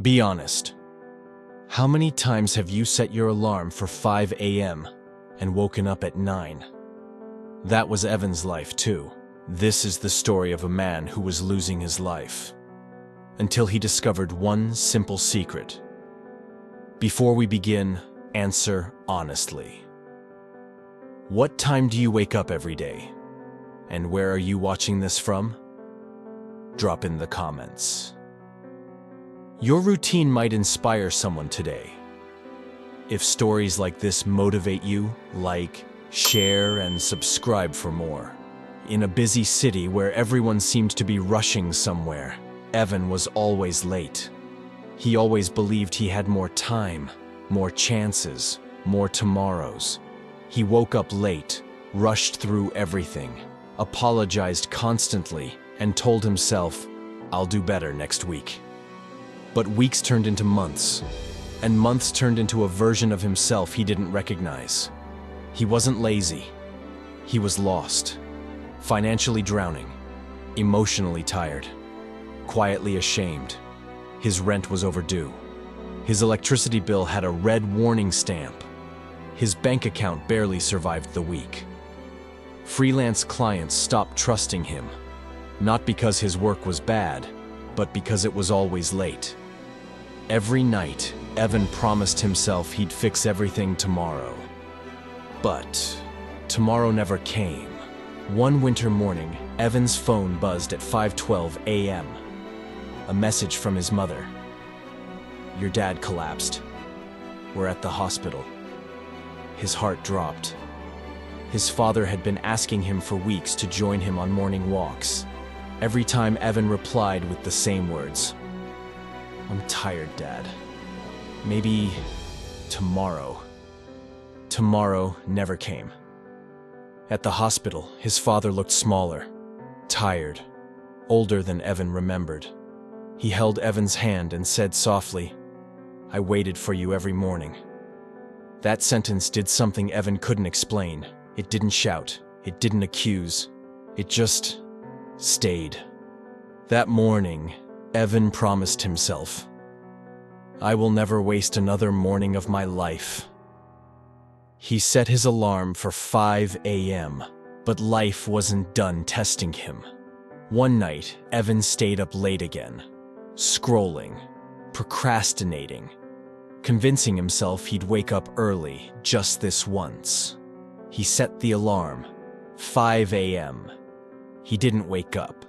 Be honest. How many times have you set your alarm for 5 a.m. and woken up at 9? That was Evan's life too. This is the story of a man who was losing his life until he discovered one simple secret. Before we begin, answer honestly. What time do you wake up every day? And where are you watching this from? Drop in the comments. Your routine might inspire someone today. If stories like this motivate you, like, share, and subscribe for more. In a busy city where everyone seemed to be rushing somewhere, Evan was always late. He always believed he had more time, more chances, more tomorrows. He woke up late, rushed through everything, apologized constantly, and told himself, "I'll do better next week." But weeks turned into months, and months turned into a version of himself he didn't recognize. He wasn't lazy. He was lost, financially drowning, emotionally tired, quietly ashamed. His rent was overdue. His electricity bill had a red warning stamp. His bank account barely survived the week. Freelance clients stopped trusting him, not because his work was bad, but because it was always late. Every night, Evan promised himself he'd fix everything tomorrow. But tomorrow never came. One winter morning, Evan's phone buzzed at 5:12 a.m. A message from his mother. "Your dad collapsed. We're at the hospital." His heart dropped. His father had been asking him for weeks to join him on morning walks. Every time Evan replied with the same words, "I'm tired, Dad. Maybe tomorrow." Tomorrow never came. At the hospital, his father looked smaller, tired, older than Evan remembered. He held Evan's hand and said softly, "I waited for you every morning." That sentence did something Evan couldn't explain. It didn't shout, it didn't accuse, it just stayed. That morning, Evan promised himself, "I will never waste another morning of my life." He set his alarm for 5 a.m., but life wasn't done testing him. One night, Evan stayed up late again, scrolling, procrastinating, convincing himself he'd wake up early just this once. He set the alarm, 5 a.m. He didn't wake up.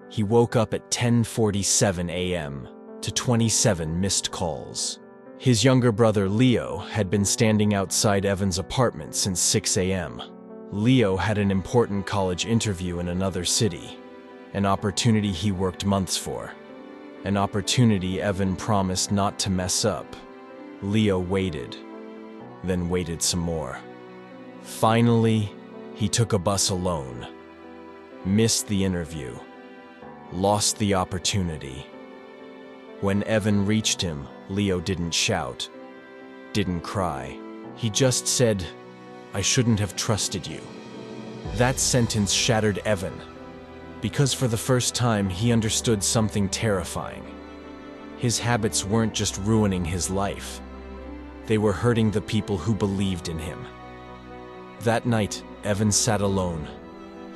He woke up at 10:47 a.m. to 27 missed calls. His younger brother Leo had been standing outside Evan's apartment since 6 a.m. Leo had an important college interview in another city, an opportunity he worked months for, an opportunity Evan promised not to mess up. Leo waited, then waited some more. Finally, he took a bus alone, missed the interview, lost the opportunity. When Evan reached him, Leo didn't shout, didn't cry. He just said, "I shouldn't have trusted you." That sentence shattered Evan, because for the first time he understood something terrifying. His habits weren't just ruining his life. They were hurting the people who believed in him. That night, Evan sat alone,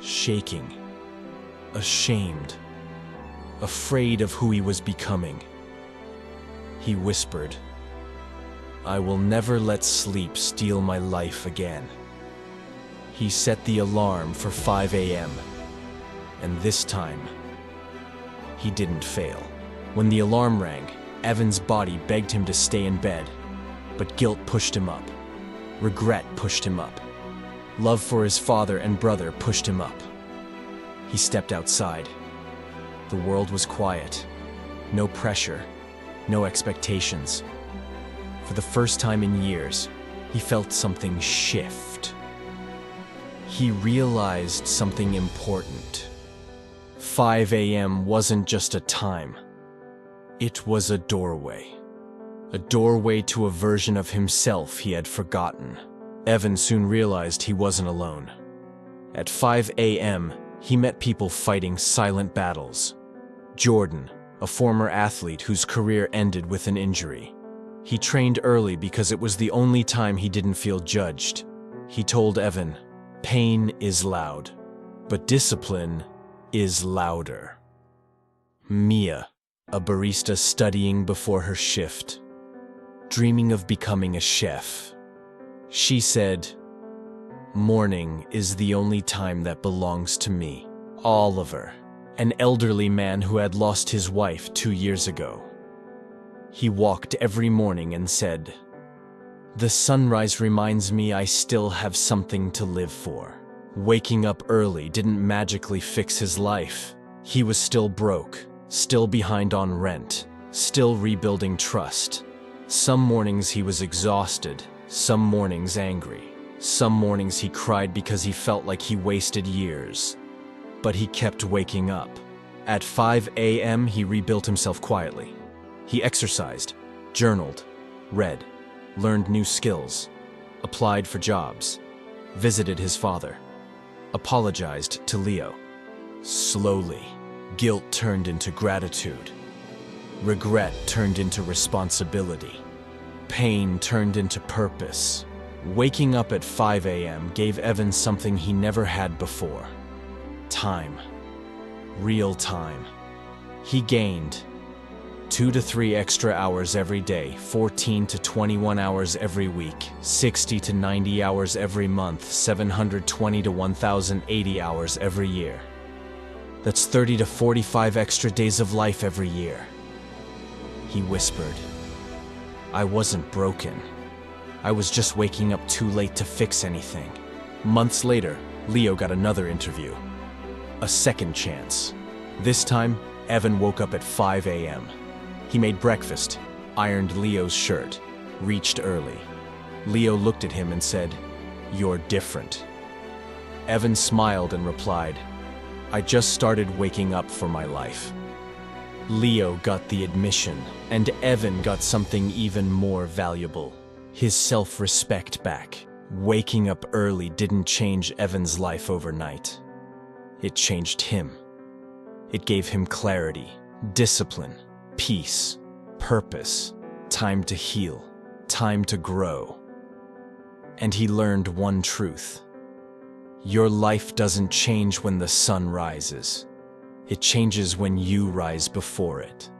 shaking, ashamed, afraid of who he was becoming. He whispered, "I will never let sleep steal my life again." He set the alarm for 5 a.m., and this time, he didn't fail. When the alarm rang, Evan's body begged him to stay in bed, but guilt pushed him up. Regret pushed him up. Love for his father and brother pushed him up. He stepped outside. The world was quiet. No pressure. No expectations. For the first time in years, he felt something shift. He realized something important. 5 a.m. wasn't just a time. It was a doorway. A doorway to a version of himself he had forgotten. Evan soon realized he wasn't alone. At 5 a.m., he met people fighting silent battles. Jordan, a former athlete whose career ended with an injury. He trained early because it was the only time he didn't feel judged. He told Evan, "Pain is loud, but discipline is louder." Mia, a barista studying before her shift, dreaming of becoming a chef. She said, "Morning is the only time that belongs to me." Oliver, an elderly man who had lost his wife 2 years ago. He walked every morning and said, "The sunrise reminds me I still have something to live for." Waking up early didn't magically fix his life. He was still broke, still behind on rent, still rebuilding trust. Some mornings he was exhausted, some mornings angry. Some mornings he cried because he felt like he wasted years. But he kept waking up. At 5 a.m. he rebuilt himself quietly. He exercised, journaled, read, learned new skills, applied for jobs, visited his father, apologized to Leo. Slowly, guilt turned into gratitude. Regret turned into responsibility. Pain turned into purpose. Waking up at 5 a.m. gave Evan something he never had before. Time. Real time. He gained 2 to 3 extra hours every day, 14 to 21 hours every week, 60 to 90 hours every month, 720 to 1,080 hours every year. That's 30 to 45 extra days of life every year. He whispered, "I wasn't broken. I was just waking up too late to fix anything." Months later, Leo got another interview. A second chance. This time, Evan woke up at 5 a.m. He made breakfast, ironed Leo's shirt, reached early. Leo looked at him and said, "You're different." Evan smiled and replied, "I just started waking up for my life." Leo got the admission, and Evan got something even more valuable: his self-respect back. Waking up early didn't change Evan's life overnight. It changed him. It gave him clarity, discipline, peace, purpose, time to heal, time to grow. And he learned one truth: your life doesn't change when the sun rises. It changes when you rise before it.